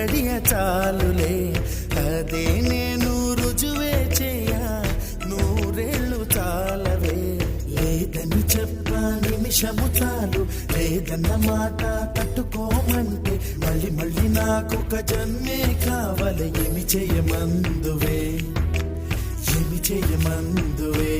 గడియ చాలులే, అదే నేను రుజువే చేయ, నూరేళ్ళు చాలవే. లేదని చెప్ప నిమిషము చాలు, లేదన్న మాట తట్టుకోమంటే మళ్ళీ మళ్ళీ నాకొక జన్మే కావాలి. ఏమి చేయమందువే, ఏమి చేయమందువే.